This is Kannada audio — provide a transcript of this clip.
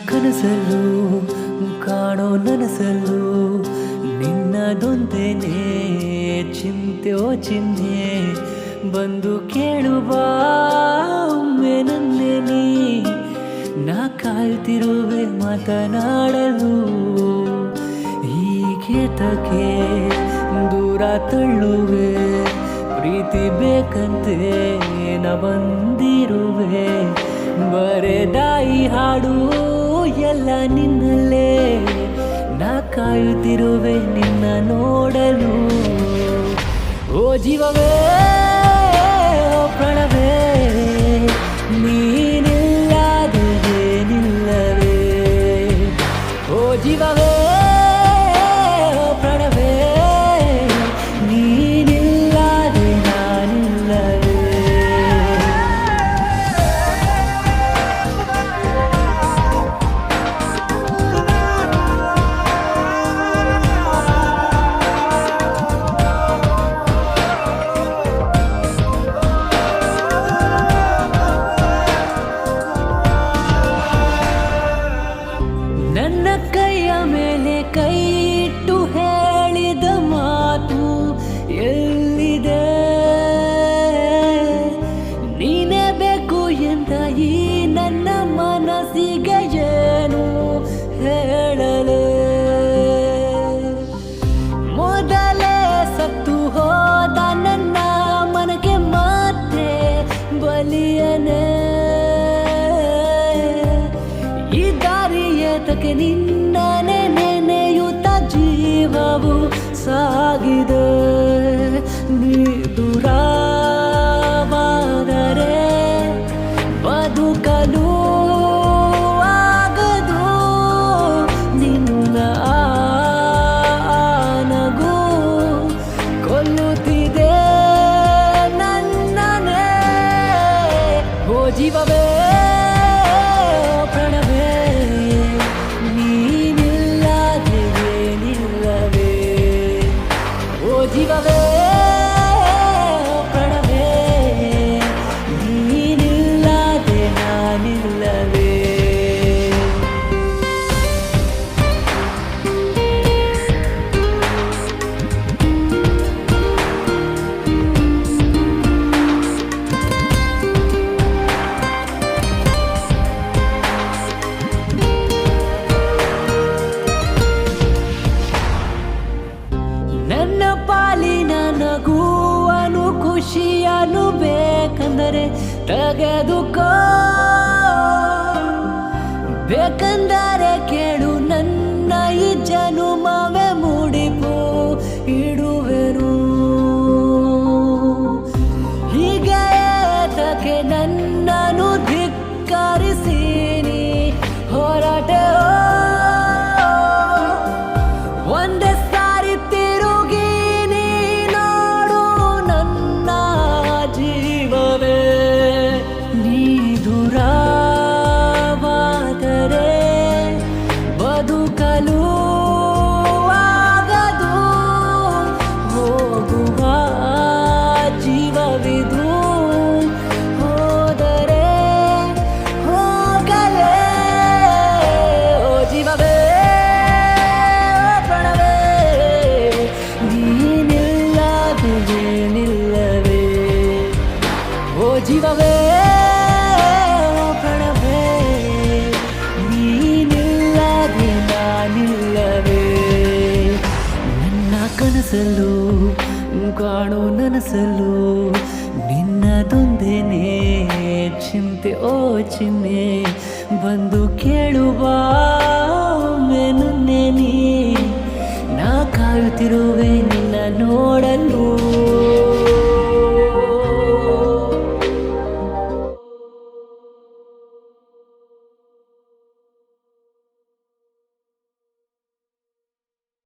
ಕನಸಲ್ಲೂ ಕಾಣೋ ನನಸಲ್ಲೂ ನಿನ್ನದೊಂದೇನೆ ಚಿಂತೆ ಓ ಚಿಹ್ನೆ ಬಂದು ಕೇಳುವ ಒಮ್ಮೆ ನನ್ನೆ ನೀ ನಾ ಕಾಯುತ್ತಿರುವೆ ಮಾತನಾಡಲು ಹೀಗೆ ತಕೆ ದೂರ ತಳ್ಳುವೆ ಪ್ರೀತಿ ಬೇಕಂತೆ ನ ಬಂದಿರುವೆ ಬರೆದಾಯಿ ಹಾಡು ಎಲ್ಲ ನಿನ್ನಲ್ಲೇ ನಾ ಕಾಯುತ್ತಿರುವೆ ನಿನ್ನ ನೋಡಲು ಓ ಜೀವವೇ ಓ ಪ್ರಾಣವೇ ನೀನಿಲ್ಲದೆ ನಿಲ್ಲವೇ ಓ ಜೀವವೇ ಓ ಪ್ರಾಣವೇ ನೀನಿಲ್ಲದೆ ನಾನಿಲ್ಲವೇ ನನ್ನ ಕೈಯ ಮೇಲೆ ಕೈ ಇಟ್ಟು ಹೇಳಿದ ಮಾತು ಎಲ್ಲಿದೆ ನೀನೇ ಬೇಕು ಎಂದ ಈ ನನ್ನ ಮನಸ್ಸಿಗೆ ಏನು ಹೇಳಲೆ ಮೊದಲೇ ಸತ್ತು ಹೋದ ನನ್ನ ಮನಕ್ಕೆ ಮತ್ತೆ ಬಲಿಯನೆ ಈ ದಾರಿಯೇತಕ್ಕೆ ನಿನ್ನನೆ ನೆನೆಯುತ್ತ ಜೀವವು ಸಾಗಿದೆ ನೀ ದೂರವಾದರೆ ಬದುಕಲು ಆಗದು ನಿನ್ನ ನಗು ಕೊಲ್ಲುತ್ತಿದೆ ನನ್ನನೇ ಓ ಜೀವವೇ ಪ್ರಾಣವೇ ನೀನಿಲ್ಲದೆ ನಿಲ್ಲವೇ ಓ ಜೀವವೇ ಪ್ರಾಣವೇ ನೀನಿಲ್ಲದೆ ನಾನಿಲ್ಲವೇ ನನ್ನ ಪಾಲಿನ ನಗುವನು ಖುಷಿಯನು ಬೇಕಂದರೆ ತೆಗೆದುಕೋ ಬೇಕಂದರೆ ಕೇಳು ನನ್ನ ಈ ಜನುಮವೇ ಮುಡಿಪು ಇಡುವೆನು ಹೀಗೆ ಏತಕ್ಕೆ ನನ್ನನ್ನು ಧಿಕ್ಕರಿಸೀನಿ ಹೋರಾಟ ಒಂದೇ ಸಾರಿ ತಿರುಗಿ ನೀ ನೋಡು ನನ್ನ ಜೀವವೇ ನೀ ದೂರವಾದರೆ ಬದುಕಲು ಆಗದು ಹೋಗುವ ಜೀವವಿದು ಹೋದರೆ ಹೋಗಲೇ ಓ ಜೀವವೇ ಪ್ರಾಣವೇ ನೀನಿಲ್ಲದೆ ನಿಲ್ಲವೇ ಓ ಜೀವವೇ ಪ್ರಾಣವೇ ನೀನಿಲ್ಲದೆ ನಾನಿಲ್ಲವೇ ನನ್ನ ಕನಸಲ್ಲೂ ಕಾಣೋ ನನಸಲ್ಲೂ ನಿನ್ನದೊಂದೇನೆ ಚಿಂತೆ ಓ ಚಿಹ್ನೆ ಬಂದು ಕೇಳುವ ಒಮ್ಮೆ ನನ್ನೆ ನೀ ನಾ ಕಾಯುತ್ತಿರುವ